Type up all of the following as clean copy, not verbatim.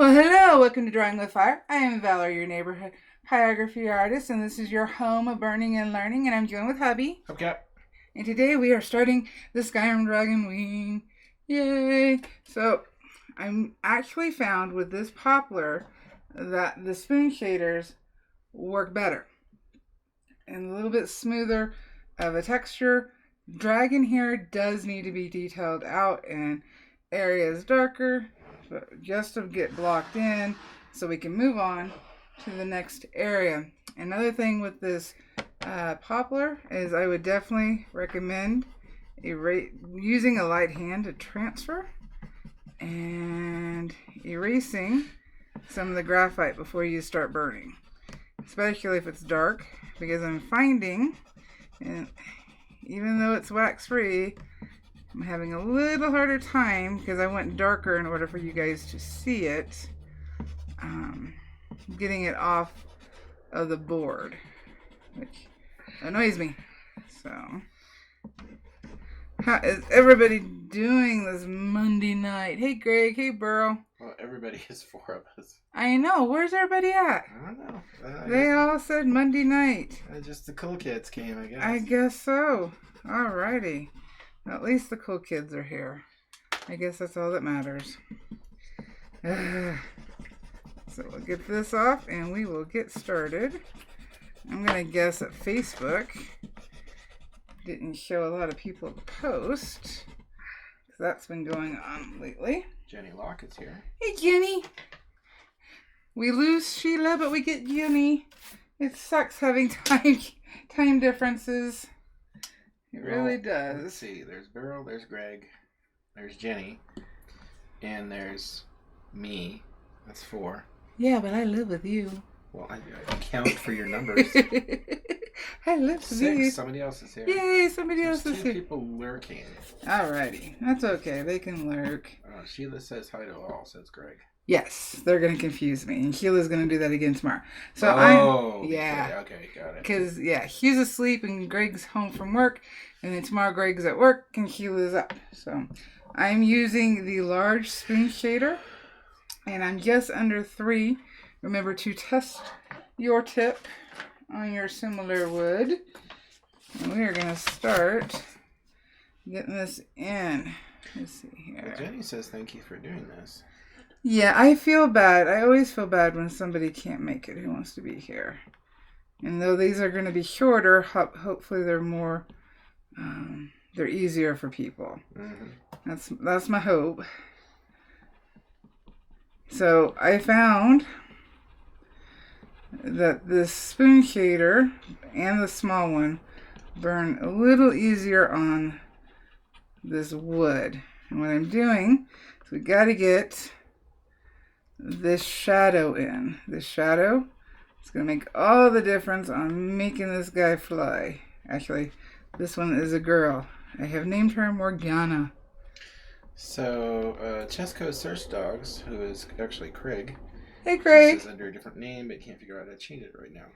Well, hello, welcome to Drawing with Fire. I am Valerie, your neighborhood pyrography artist, and this is your home of burning and learning, and I'm joined with hubby. Okay. And today we are starting the Skyrim Dragon wing. Yay! So, I'm actually found with this poplar that the spoon shaders work better and a little bit smoother of a texture. Dragon here does need to be detailed out and areas darker, just to get blocked in so we can move on to the next area. Another thing with this poplar is I would definitely recommend using a light hand to transfer and erasing some of the graphite before you start burning, especially if it's dark, because I'm finding, and even though it's wax free, I'm having a little harder time because I went darker in order for you guys to see it, getting it off of the board, which annoys me. So, how is everybody doing this Monday night? Hey Greg, hey Burl. Well, everybody is four of us. I know, where's everybody at? I don't know. They all said Monday night. Just the cool kids came, I guess. I guess so. Alrighty. At least the cool kids are here. I guess that's all that matters. So we'll get this off and we will get started. I'm going to guess that Facebook didn't show a lot of people post, because that's been going on lately. Jenny Locke is here. Hey Jenny! We lose Sheila, but we get Jenny. It sucks having time differences. It really does. Let's see. There's Beryl, there's Greg, there's Jenny, and there's me. That's 4. Yeah, but I live with you. Well, I count for your numbers. I live with you. 6. Somebody else is here. Yay, somebody else There's is 2 here. people lurking. Alrighty. That's okay. They can lurk. Sheila says hi to all, says Greg. Yes, they're going to confuse me. And Sheila's going to do that again tomorrow. So yeah. Okay, got it. Because, Hugh's asleep and Greg's home from work. And then tomorrow Greg's at work and Sheila's up. So I'm using the large spoon shader. And I'm just under 3. Remember to test your tip on your similar wood. And we are going to start getting this in. Let's see here. Well, Jenny says thank you for doing this. Yeah, I feel bad. I always feel bad when somebody can't make it who wants to be here. And though these are going to be shorter, hopefully they're more, they're easier for people. Mm-hmm. That's my hope. So I found that this spoon shader and the small one burn a little easier on this wood. And what I'm doing is we got to get this shadow in. This shadow is going to make all the difference on making this guy fly. Actually, this one is a girl. I have named her Morgana. So, Chesco Search Dogs, who is actually Craig. Hey, Craig. This is under a different name, but can't figure out how to change it right now.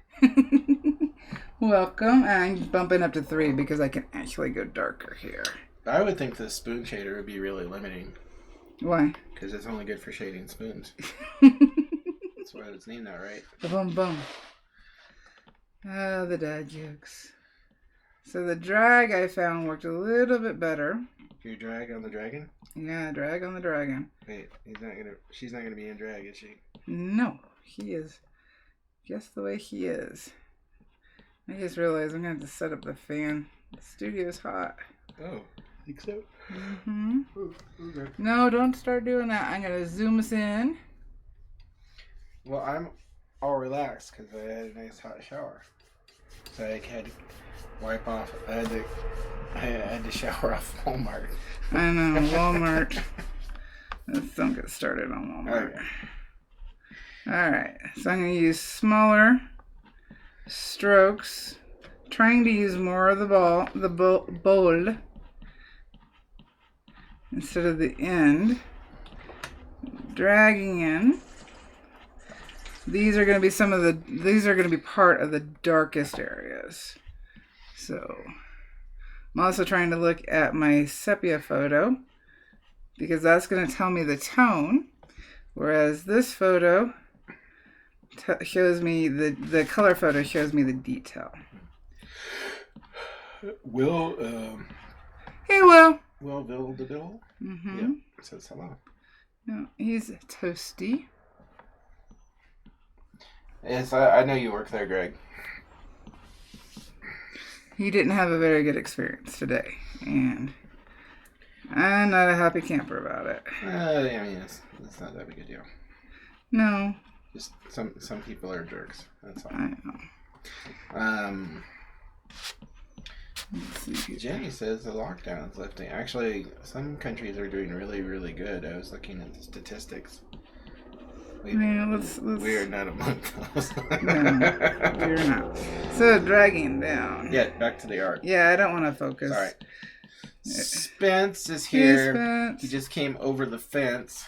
Welcome. I'm bumping up to 3 because I can actually go darker here. I would think the spoon shader would be really limiting. Why? Because it's only good for shading spoons. That's why it's named that, right? Boom, boom. Oh, the dad jokes. So the drag I found worked a little bit better. Your drag on the dragon? Yeah, drag on the dragon. Wait, she's not gonna be in drag, is she? No, he is just the way he is. I just realized I'm gonna have to set up the fan. The studio's hot. Oh, think so? Mm-hmm. Oh, okay. No, don't start doing that. I'm gonna zoom us in. Well, I'm all relaxed because I had a nice hot shower. So I had to wipe off. I had to shower off Walmart. I know, Walmart. Let's don't get started on Walmart. Alright, so I'm going to use smaller strokes, trying to use more of the bowl instead of the end, dragging in. These are going to be part of the darkest areas. So I'm also trying to look at my sepia photo because that's going to tell me the tone Whereas this photo shows me the color photo shows me the detail. Will, Hey, Will. Will the Bill? Mm-hmm. Yeah, says hello. No, he's toasty. Yes, I know you work there, Greg. He didn't have a very good experience today, and I'm not a happy camper about it. I mean, it's not that big a deal. No. Just some people are jerks. That's all. I know. Jenny says the lockdown is lifting. Actually, some countries are doing really, really good. I was looking at the statistics. We are not among those. No, we're not. So, dragging down. Yeah, back to the art. Yeah, I don't want to focus. Sorry. Spence is here. Spence. He just came over the fence.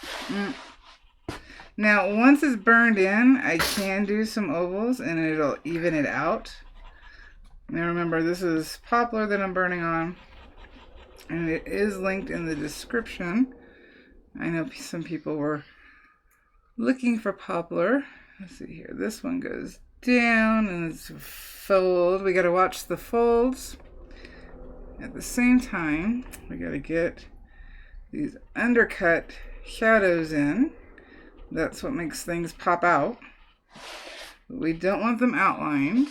Now, once it's burned in, I can do some ovals and it'll even it out. Now remember, this is poplar that I'm burning on, and it is linked in the description. I know some people were looking for poplar. Let's see here. This one goes down and it's fold. We got to watch the folds. At the same time, we got to get these undercut shadows in. That's what makes things pop out. But we don't want them outlined.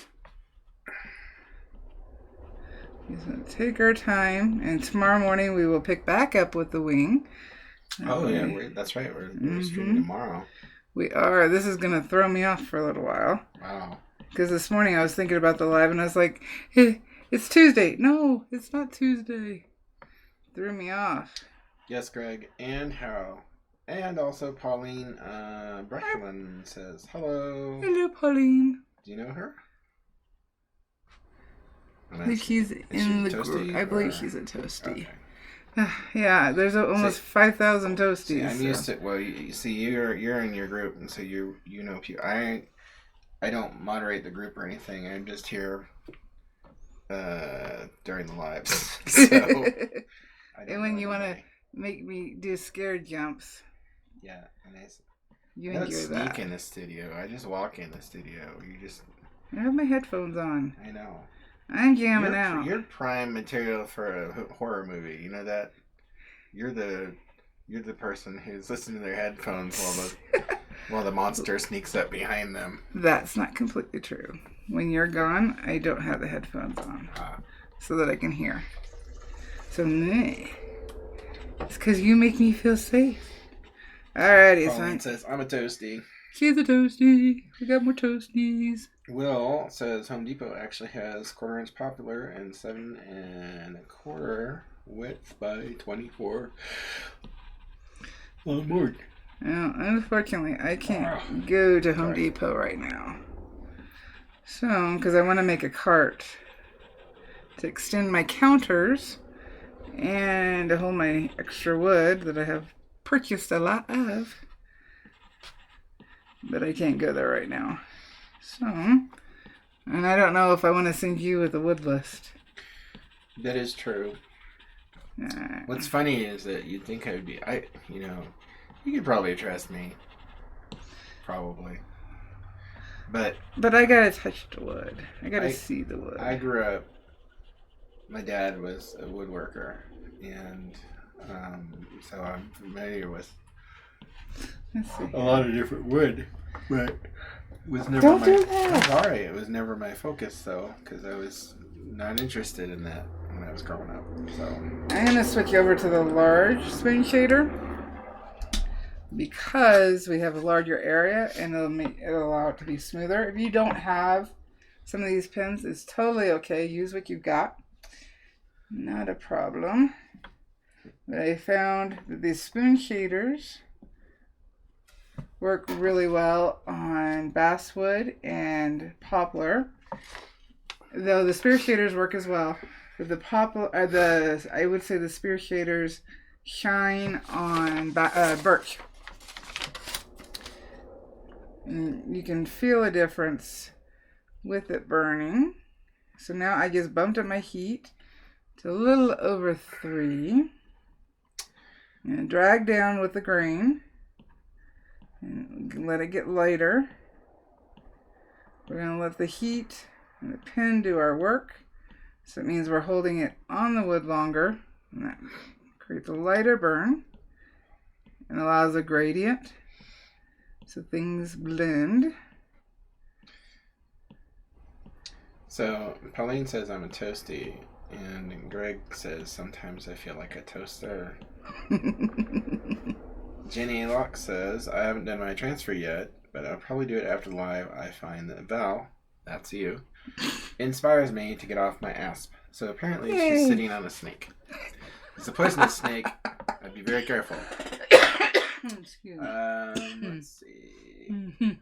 We're going to take our time, and tomorrow morning we will pick back up with the wing. Yeah, that's right. We're streaming tomorrow. We are. This is going to throw me off for a little while. Wow. Because this morning I was thinking about the live, and I was like, hey, it's Tuesday. No, it's not Tuesday. Threw me off. Yes, Greg, and Hal. And also Pauline Brecklin says, hello. Hello, Pauline. Do you know her? I think she's in the group. I believe she's a toasty. Okay. Yeah, there's almost 5,000 toasties. See, I'm used to. Well, you see, you're in your group, and so you know people. I don't moderate the group or anything. I'm just here during the lives. So, and when you want to make me do scared jumps. Yeah, and you I don't enjoy sneak that. In the studio. I just walk in the studio. I have my headphones on. I know. I'm jamming out. You're prime material for a horror movie. You know that? You're the person who's listening to their headphones while the monster sneaks up behind them. That's not completely true. When you're gone, I don't have the headphones on so that I can hear. So, it's because you make me feel safe. Alrighty, Pauline says, I'm a toasty. She's a toasty. We got more toasties. Will says Home Depot actually has 1/4 inch poplar and 7 1/4 width by 24 on board. Well, unfortunately, I can't go to Home Depot right now. So, because I want to make a cart to extend my counters and to hold my extra wood that I have purchased a lot of. But I can't go there right now. So, and I don't know if I want to send you with a wood list. That is true. What's funny is that you'd think I would be, you could probably trust me. Probably. But I gotta touch the wood. I gotta see the wood. I grew up, my dad was a woodworker, and so I'm familiar with a lot of different wood, but it was never I'm sorry, it was never my focus though, because I was not interested in that when I was growing up. So I'm gonna switch over to the large spoon shader because we have a larger area and it'll allow it to be smoother. If you don't have some of these pins, it's totally okay. Use what you've got. Not a problem. But I found that these spoon shaders work really well on basswood and poplar. Though the spear shaders work as well. But the poplar, I would say the spear shaders shine on birch. And you can feel a difference with it burning. So now I just bumped up my heat to a little over 3. And drag down with the grain. And let it get lighter. We're going to let the heat and the pen do our work. So it means we're holding it on the wood longer. And that creates a lighter burn and allows a gradient so things blend. So Pauline says I'm a toasty, and Greg says sometimes I feel like a toaster. Jenny Locke says I haven't done my transfer yet, but I'll probably do it after live. I find that Val, that's you, inspires me to get off my asp. So apparently she's sitting on a snake. It's a poisonous snake. I'd be very careful. Excuse me. Let's see.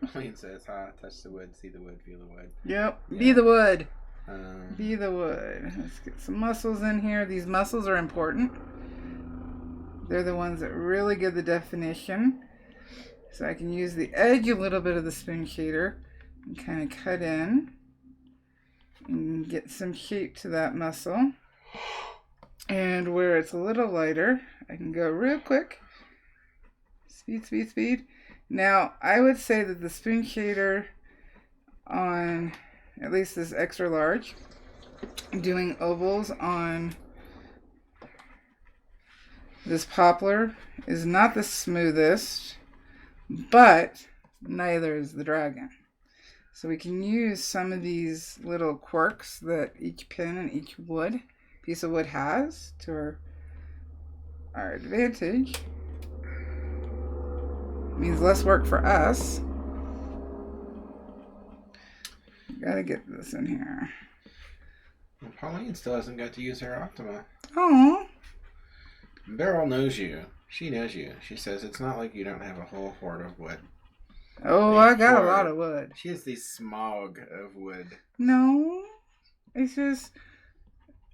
Pauline says, touch the wood, see the wood, feel the wood. Yep. Yeah. Be the wood. Be the wood. Let's get some muscles in here. These muscles are important. They're the ones that really give the definition. So I can use the edge a little bit of the spoon shader and kind of cut in and get some shape to that muscle. And where it's a little lighter, I can go real quick. Speed, speed, speed. Now, I would say that the spoon shader on at least this extra large, doing ovals on this poplar is not the smoothest, but neither is the dragon. So we can use some of these little quirks that each pin and each piece of wood has to our advantage. Means less work for us. Gotta get this in here. Well, Pauline still hasn't got to use her Optima. Oh. Beryl knows you. She knows you. She says it's not like you don't have a whole hoard of wood. Oh, I got a lot of wood. She has the smog of wood. No, it's just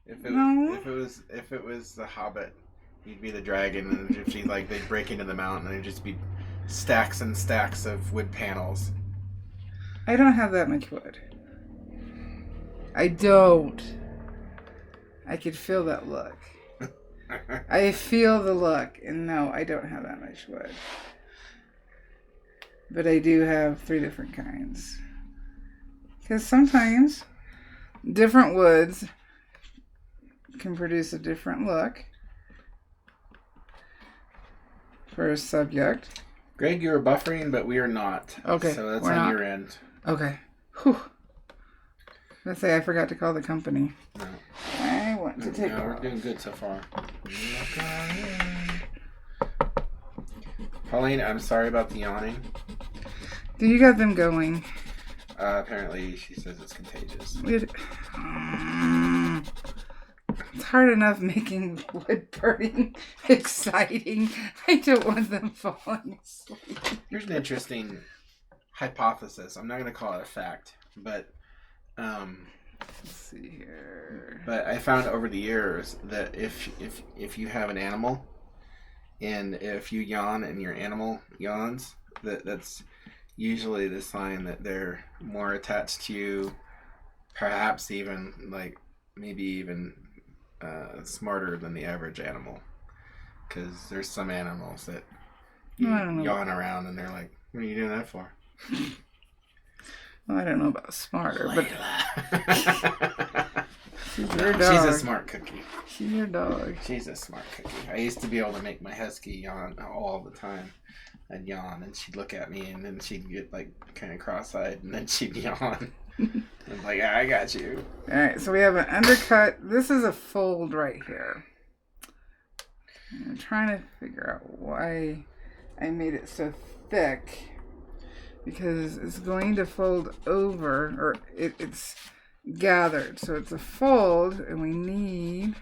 if it was the Hobbit, you'd be the dragon, and if she they'd break into the mountain, and it'd just be stacks and stacks of wood panels. I don't have that much wood. I don't. I could feel that look. I feel the look, and no, I don't have that much wood. But I do have 3 different kinds. Because sometimes different woods can produce a different look for a subject. Greg, you're buffering, but we are not. Okay. So that's on your end. Okay. Whew. Let's say I forgot to call the company. No. I want to take we're doing good so far. Pauline, I'm sorry about the yawning. Do you got them going? Apparently, she says it's contagious. It's hard enough making wood burning exciting. I don't want them falling asleep. Here's an interesting hypothesis. I'm not going to call it a fact, but let's see here. But I found over the years that if you have an animal, and if you yawn and your animal yawns, that's usually the sign that they're more attached to you, perhaps even maybe even smarter than the average animal. Because there's some animals that yawn around and they're like, "What are you doing that for?" Well, I don't know about smarter, but she's your dog. She's a smart cookie. She's your dog. She's a smart cookie. I used to be able to make my husky yawn all the time. I'd yawn, and she'd look at me, and then she'd get kind of cross-eyed, and then she'd yawn. I'm like, I got you. All right, so we have an undercut. This is a fold right here. I'm trying to figure out why I made it so thick. Because it's going to fold over, or it's gathered. So it's a fold, and we need...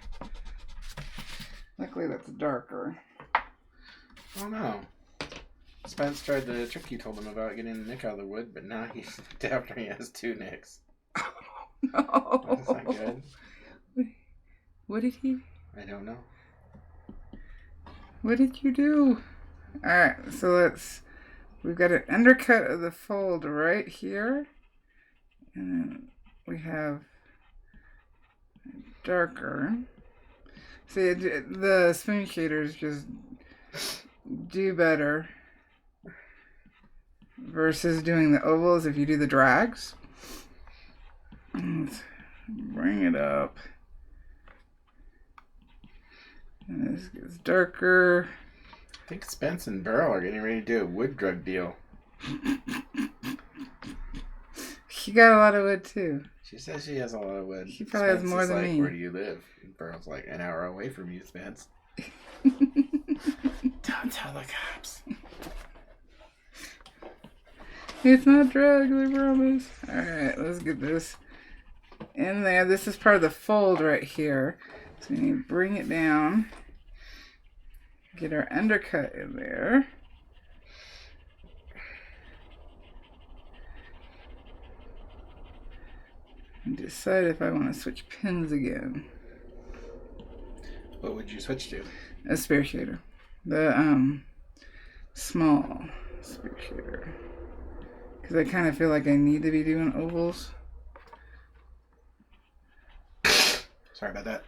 Luckily, that's darker. Oh, no. Spence tried the trick you told him about getting the nick out of the wood, but now he's after he has 2 nicks. Oh, no. That's not good. What did he... I don't know. What did you do? Alright, so we've got an undercut of the fold right here. And then we have darker. See, the spoon shaders just do better versus doing the ovals if you do the drags. Let's bring it up. And this gets darker. I think Spence and Beryl are getting ready to do a wood drug deal. She got a lot of wood too. She says she has a lot of wood. She probably has more than me. Where do you live? And Beryl's like, an hour away from you, Spence. Don't tell the cops. It's not drugs, I promise. Alright, let's get this in there. This is part of the fold right here. So we need to bring it down. Get our undercut in there. And decide if I want to switch pins again. What would you switch to? A spear shader. The small spear shader. Because I kind of feel like I need to be doing ovals. Sorry about that.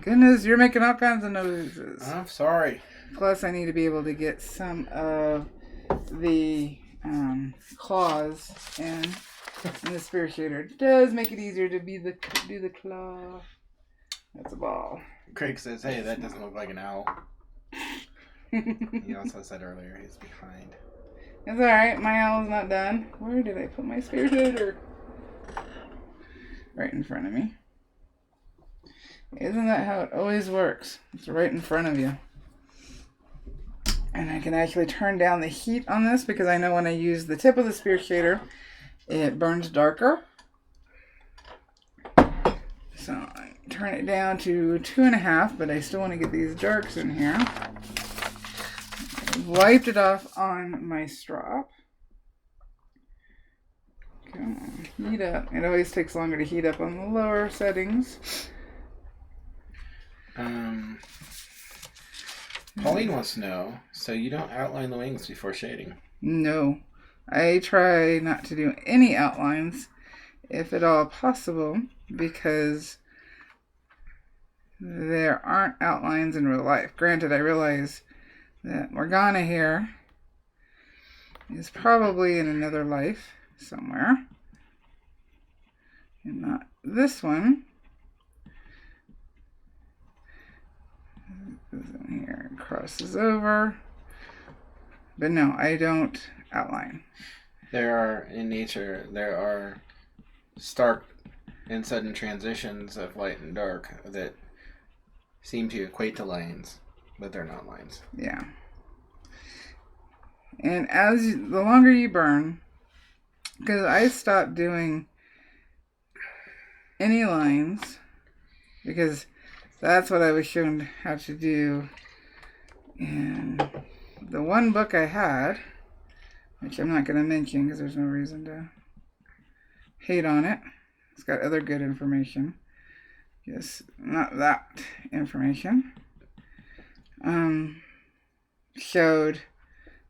Goodness, you're making all kinds of noises. I'm sorry. Plus, I need to be able to get some of the claws in the spear shader. It does make it easier to do the claw. That's a ball. Craig says, hey, that doesn't look like an owl. He also said earlier he's behind. It's alright, my owl's not done. Where did I put my spear shader? Right in front of me. Isn't that how it always works? It's right in front of you. And I can actually turn down the heat on this because I know when I use the tip of the spear shader, it burns darker. So I turn it down to 2.5, but I still want to get these darks in here. I wiped it off on my strop. Come on, heat up. It always takes longer to heat up on the lower settings. Pauline wants to know, so you don't outline the wings before shading? No. I try not to do any outlines, if at all possible, because there aren't outlines in real life. Granted, I realize that Morgana here is probably in another life somewhere, and not this one. Here, crosses over. But no, I don't outline. In nature, there are stark and sudden transitions of light and dark that seem to equate to lines, but they're not lines. Yeah. And the longer you burn, because I stopped doing any lines, because that's what I was shown how to do in the one book I had, which I'm not going to mention because there's no reason to hate on it. It's got other good information. Just not that information. Showed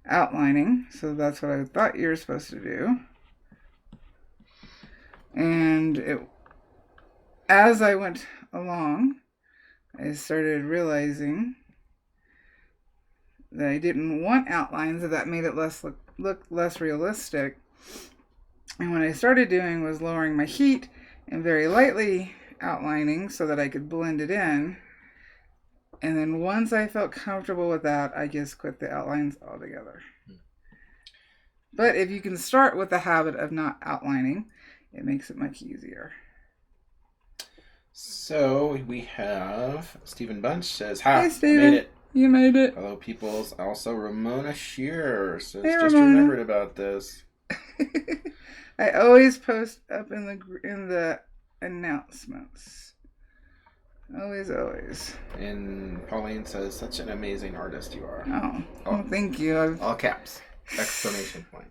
outlining, so that's what I thought you were supposed to do. And as I went along, I started realizing that I didn't want outlines, that made it look less realistic. And what I started doing was lowering my heat and very lightly outlining so that I could blend it in. And then once I felt comfortable with that, I just quit the outlines altogether. But if you can start with the habit of not outlining, it makes it much easier. So we have Stephen Bunch says, "Hi, hey, Steven. I made it. You made it." Hello, peoples. Also, Ramona Shearer says, hey, just Ramona. remembered about this. I always post up in the announcements. Always, always. And Pauline says, such an amazing artist you are. Oh, well, thank you. All caps. Exclamation point.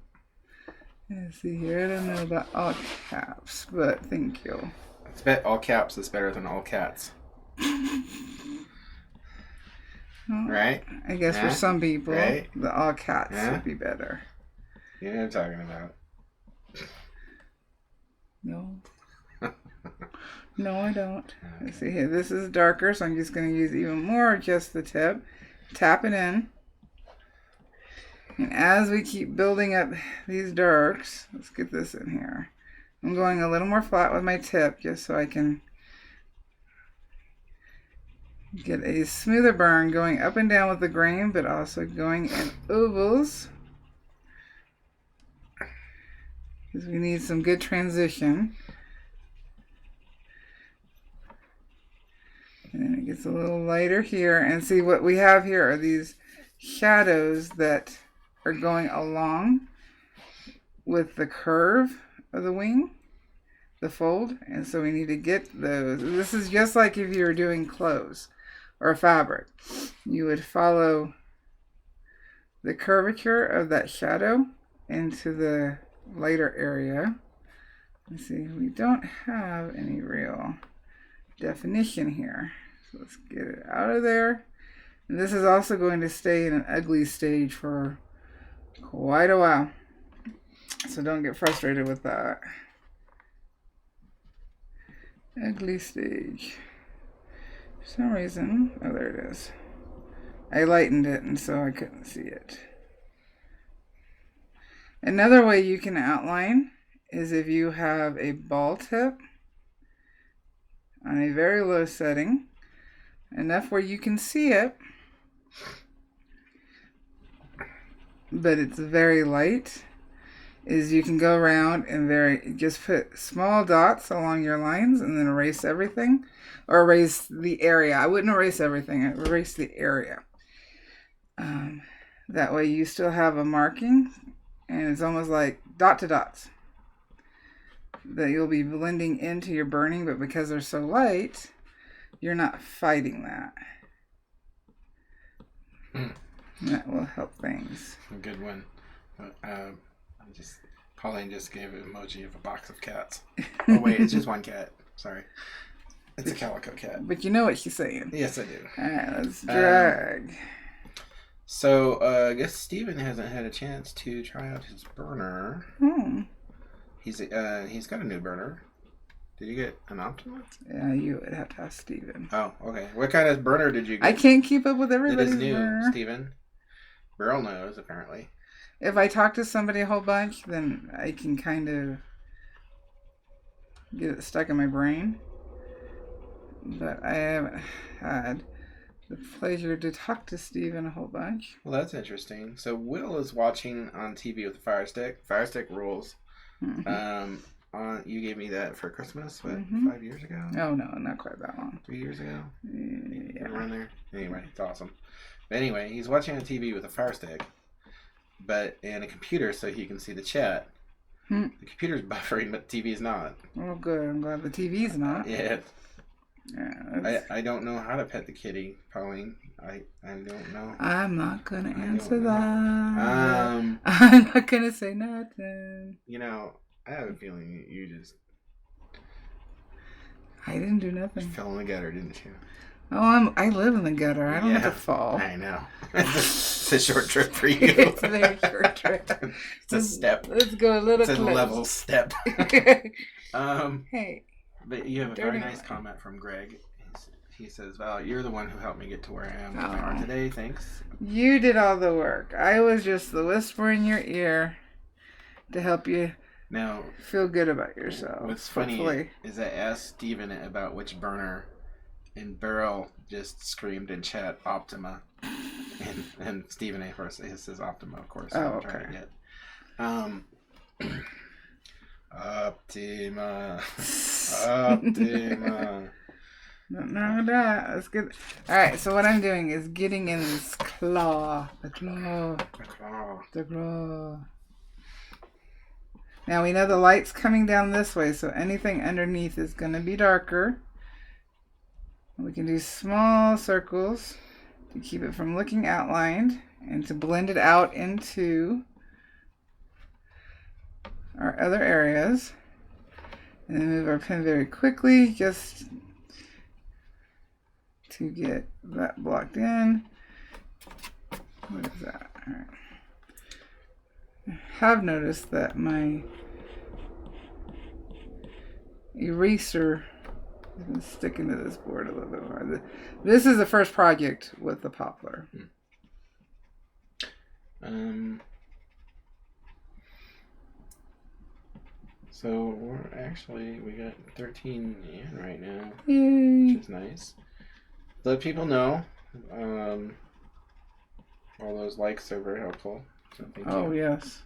Let's see here. I don't know about all caps, but thank you. I bet all caps is better than all cats. Well, right? I guess for some people, right? the all cats would be better. You know what I'm talking about. No. No, I don't. Okay. Let's see here. This is darker, so I'm just going to use even more just the tip. Tap it in. And as we keep building up these darks, let's get this in here. I'm going a little more flat with my tip just so I can get a smoother burn going up and down with the grain, but also going in ovals. Because we need some good transition. And then it gets a little lighter here. And see what we have here are these shadows that are going along with the curve of the wing, the fold. And so we need to get those. This is just like if you were doing clothes or fabric. You would follow the curvature of that shadow into the lighter area. Let's see, we don't have any real definition here. So let's get it out of there. And this is also going to stay in an ugly stage for quite a while. So don't get frustrated with that. Ugly stage. For some reason, oh, there it is. I lightened it and so I couldn't see it. Another way you can outline is if you have a ball tip on a very low setting, enough where you can see it, but it's very light, is you can go around and just put small dots along your lines and then erase everything, or erase the area. I wouldn't erase everything, I'd erase the area. That way you still have a marking, and it's almost like dot to dots that you'll be blending into your burning, but because they're so light, you're not fighting that. That will help things. A good one. Pauline just gave an emoji of a box of cats. Oh wait, it's just one cat. Sorry. It's a calico cat. But you know what she's saying. Yes, I do. Alright, let's drag. So, I guess Steven hasn't had a chance to try out his burner. He's got a new burner. Did you get an Optima? Yeah, you would have to ask Steven. Oh, okay. What kind of burner did you get? I can't keep up with everybody's It is new, burner. Steven. Beryl knows, apparently. If I talk to somebody a whole bunch, then I can kind of get it stuck in my brain. But I haven't had the pleasure to talk to Steven a whole bunch. Well, that's interesting. So Will is watching on TV with the Fire Stick. Fire Stick rules. You gave me that for Christmas, what, 5 years ago? Oh, no, not quite that long. 3 years ago? Yeah. Around there? Anyway, it's awesome. But anyway, he's watching on TV with a Fire Stick, and a computer so he can see the chat. The computer's buffering, but the TV's not. Oh, good. I'm glad the TV's not. Yeah. Yeah, I don't know how to pet the kitty, Pauline. I don't know. I'm not going to answer that. I'm not going to say nothing. You know, I have a feeling you just... I didn't do nothing. Fell in the gutter, didn't you? Oh, I live in the gutter. I don't have to fall. I know. It's a short trip for you. It's a very short trip. It's a step. Let's go a little It's close. a level step. Hey. But you have a very nice comment from Greg. He says, "Well, you're the one who helped me get to where I am with my art today. Thanks." You did all the work. I was just the whisper in your ear to help you now feel good about yourself. What's funny is I asked Steven about which burner, and Beryl just screamed in chat Optima, and Steven, of course, it says Optima, of course. I'm trying to get. Optima. No, that's good. Alright, so what I'm doing is getting in this claw. The claw. Now we know the light's coming down this way, so anything underneath is going to be darker. We can do small circles to keep it from looking outlined and to blend it out into our other areas. And then move our pen very quickly just to get that blocked in. What is that? All right. I have noticed that my eraser has been sticking to this board a little bit more. This is the first project with the poplar. So we got 13 in right now, Yay. which is nice. Let people know. All those likes are very helpful. So thank you. Oh, yes.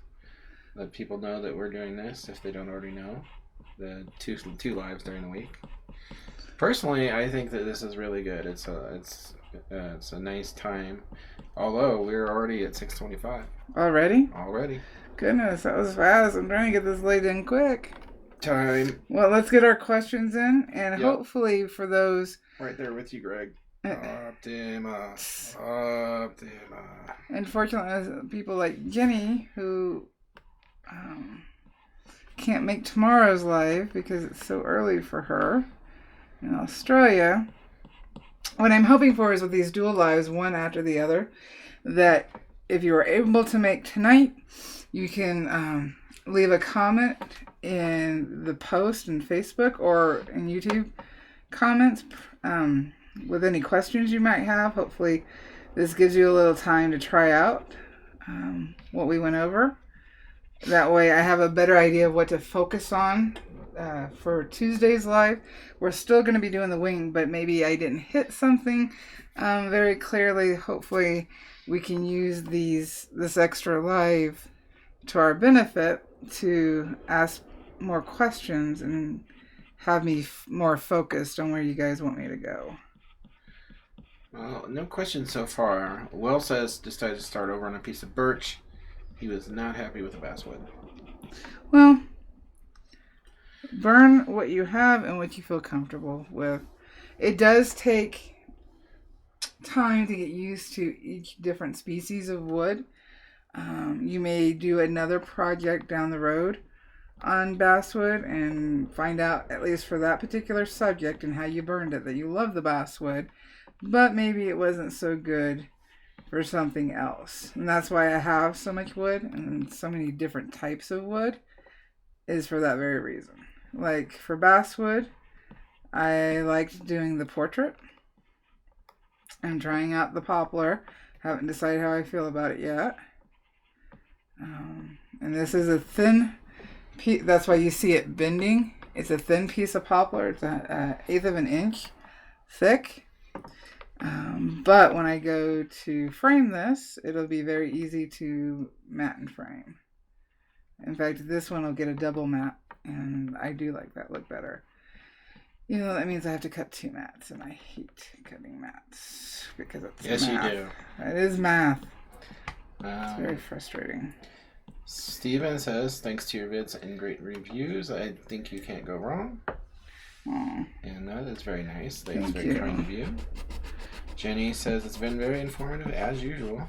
Let people know that we're doing this if they don't already know. The two lives during the week. Personally, I think that this is really good. It's a nice time. Although we're already at 6:25. Already? Already. Goodness, that was fast. I'm trying to get this laid in quick. Time. Well, let's get our questions in, and hopefully for those... Right there with you, Greg. Optima. Unfortunately, people like Jenny, who can't make tomorrow's live because it's so early for her in Australia. What I'm hoping for is with these dual lives, one after the other, that if you are able to make tonight, you can leave a comment in the post in Facebook or in YouTube comments with any questions you might have. Hopefully this gives you a little time to try out what we went over. That way I have a better idea of what to focus on for Tuesday's live. We're still going to be doing the wing, but maybe I didn't hit something very clearly. Hopefully we can use this extra live to our benefit to ask more questions and have me more focused on where you guys want me to go. Well, no questions so far. Will says decided to start over on a piece of birch. He was not happy with the basswood. Well, burn what you have and what you feel comfortable with. It does take time to get used to each different species of wood. You may do another project down the road on basswood and find out, at least for that particular subject and how you burned it, that you love the basswood, but maybe it wasn't so good for something else. And that's why I have so much wood and so many different types of wood, is for that very reason. Like for basswood, I liked doing the portrait. I'm trying out the poplar. Haven't decided how I feel about it yet. And this is a thin piece. That's why you see it bending. It's a thin piece of poplar. It's an eighth of an inch thick. But when I go to frame this, it'll be very easy to mat and frame. In fact, this one will get a double mat, and I do like that look better. You know, that means I have to cut 2 mats, and I hate cutting mats because it's math. Yes, you do. It is math. It's very frustrating. Steven says, thanks to your vids and great reviews, I think you can't go wrong. Aww. And that is very nice. Thanks, Thank very you. kind of you. Jenny says, it's been very informative as usual.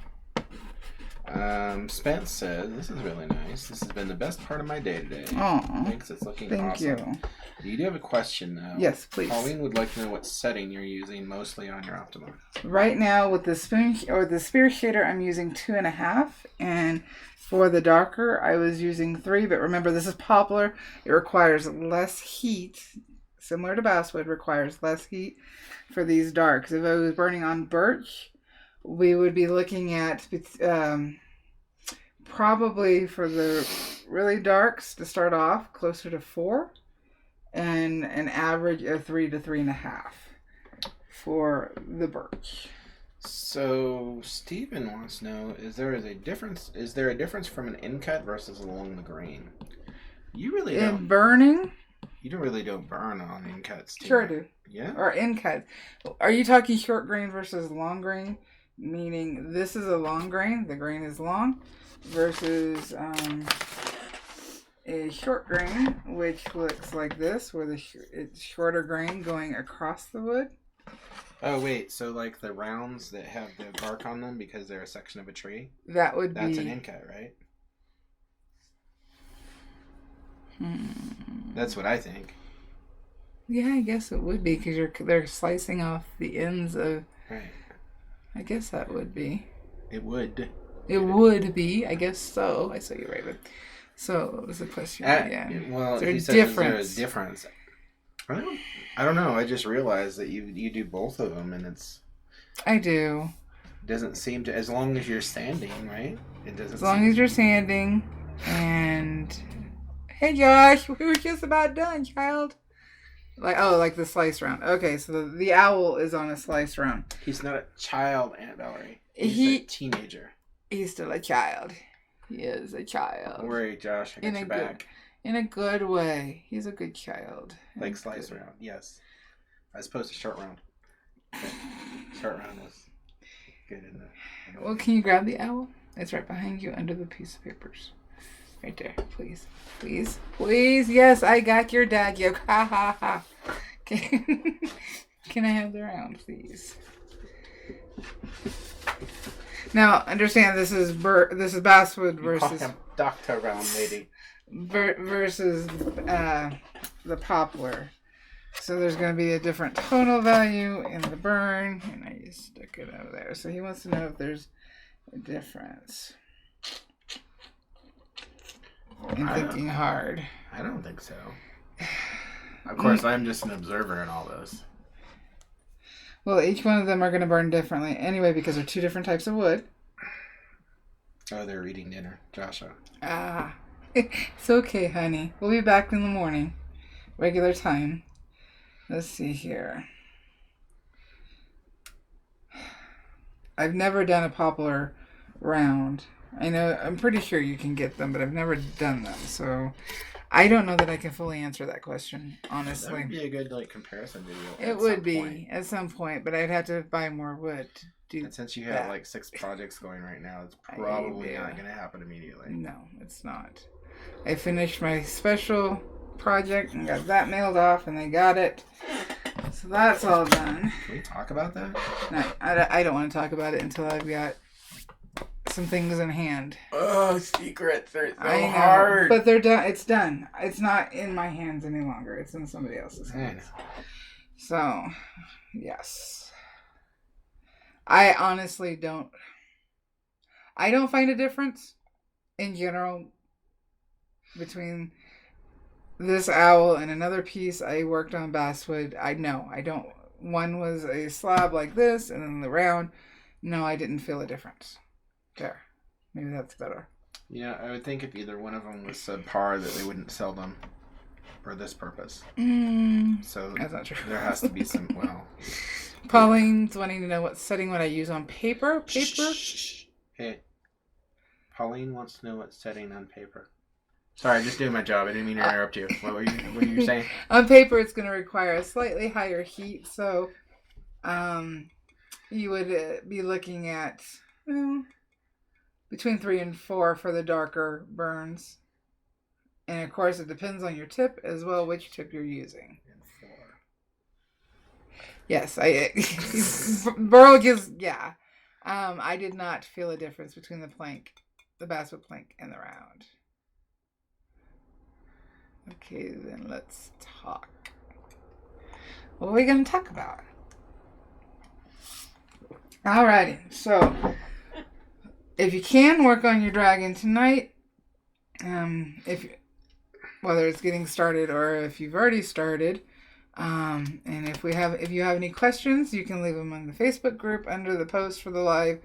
Spence says, this is really nice. This has been the best part of my day today. Aww. Thanks, it's looking Thank awesome. you. You do have a question, though. Yes, please. Pauline would like to know what setting you're using mostly on your Optima. Right now with the spoon or the spear shader, I'm using 2.5, and for the darker, I was using 3. But remember, this is poplar. It requires less heat. Similar to basswood, requires less heat for these darks. If I was burning on birch, we would be looking at probably for the really darks to start off closer to 4, and an average of 3 to 3.5 for the birch. So Stephen wants to know: is there a difference from an in cut versus along the grain? You really don't. In burning. You really don't burn on in cuts, do you? Sure I do. Yeah. Or in cut. Are you talking short grain versus long grain? Meaning this is a long grain, the grain is long, versus a short grain, which looks like this, where it's shorter grain going across the wood. Oh wait, so like the rounds that have the bark on them because they're a section of a tree? That's an in cut, right? That's what I think. Yeah, I guess it would be because they're slicing off the ends of. Right. I guess that would be. It would. It would be. I guess so. I saw you, Raven. So what was the question again? Well, is there he said, is there a difference? I don't know. I just realized that you do both of them, and it's. I do. doesn't seem to, as long as you're standing, right? It doesn't. As long as you're standing. And hey, Josh, we were just about done, child. Like the slice round. Okay, so the owl is on a slice round. He's not a child, Aunt Valerie. He's a teenager. He's still a child. He is a child. Don't worry, Josh. I got your back. In a good way. He's a good child. Like slice round, yes. As opposed to short round. Short round is good in the... Well, can you grab the owl? It's right behind you under the piece of papers. Right there. Please. Please. Please. Yes, I got your dad joke. Ha ha ha. Can I have the round, please? Now, understand this is basswood versus... You call him Dr. Round Lady. Versus the poplar. So there's going to be a different tonal value in the burn. And I just stuck it over there. So he wants to know if there's a difference. I'm thinking hard. I don't think so. Of course, I'm just an observer in all this. Well, each one of them are going to burn differently anyway because they're two different types of wood. Oh, they're eating dinner. Joshua. Ah. It's okay, honey. We'll be back in the morning. Regular time. Let's see here. I've never done a poplar round. I know, I'm pretty sure you can get them, but I've never done them. So I don't know that I can fully answer that question, honestly. That would be a good comparison video. It would be at some point, but I'd have to buy more wood to do. And since you have 6 projects going right now, it's probably not going to happen immediately. No, it's not. I finished my special project and got that mailed off, and they got it. So that's all done. Can we talk about that? No, I don't want to talk about it until I've got some things in hand. Oh, secrets. They're so hard. But they're done. It's done. It's not in my hands any longer. It's in somebody else's hands. So, yes. I honestly don't find a difference in general between this owl and another piece I worked on basswood. I don't. One was a slab like this and then the round. No, I didn't feel a difference. There. Maybe that's better. Yeah, I would think if either one of them was subpar that they wouldn't sell them for this purpose. So that's not true. There has to be some, Pauline's wanting to know what setting would I use on paper. Shh. Hey. Pauline wants to know what setting on paper. Sorry, I'm just doing my job. I didn't mean to interrupt you. What were you saying? On paper, it's going to require a slightly higher heat. So you would be looking at... between 3 and 4 for the darker burns. And of course, it depends on your tip as well, which tip you're using. Yes, Burl gives, yeah. I did not feel a difference between the basswood plank, and the round. Okay, then let's talk. What are we going to talk about? Alrighty, so... if you can work on your dragon tonight, whether it's getting started or if you've already started, and if you have any questions, you can leave them on the Facebook group under the post for the live,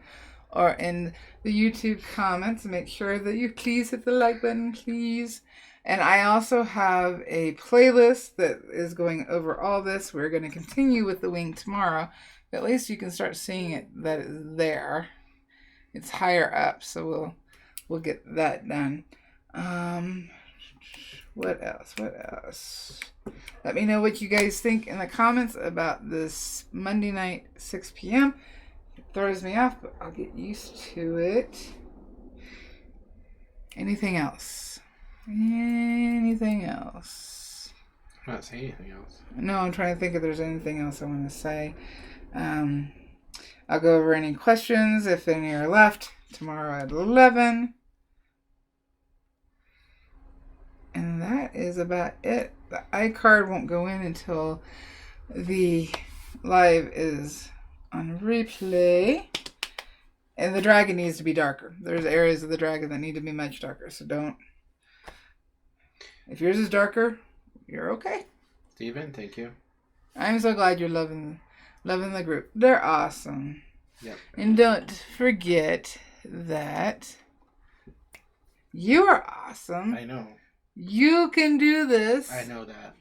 or in the YouTube comments. Make sure that you please hit the like button, please. And I also have a playlist that is going over all this. We're going to continue with the wing tomorrow, but at least you can start seeing it that it's there. It's higher up, so we'll get that done. What else? Let me know what you guys think in the comments about this Monday night, 6 p.m. It throws me off, but I'll get used to it. Anything else? I'm not saying anything else. No, I'm trying to think if there's anything else I want to say. I'll go over any questions if any are left tomorrow at 11. And that is about it. The iCard won't go in until the live is on replay. And the dragon needs to be darker. There's areas of the dragon that need to be much darker, so don't. If yours is darker, you're okay. Steven, thank you. I'm so glad you're loving the group. They're awesome. Yep. And don't forget that you are awesome. I know. You can do this. I know that.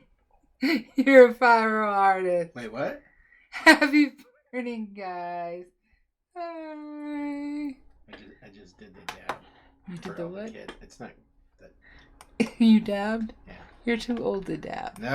You're a pyro artist. Wait, what? Happy burning, guys. Bye. I just did the dab. You did the what? It's not that. You dabbed? Yeah. You're too old to dab. No.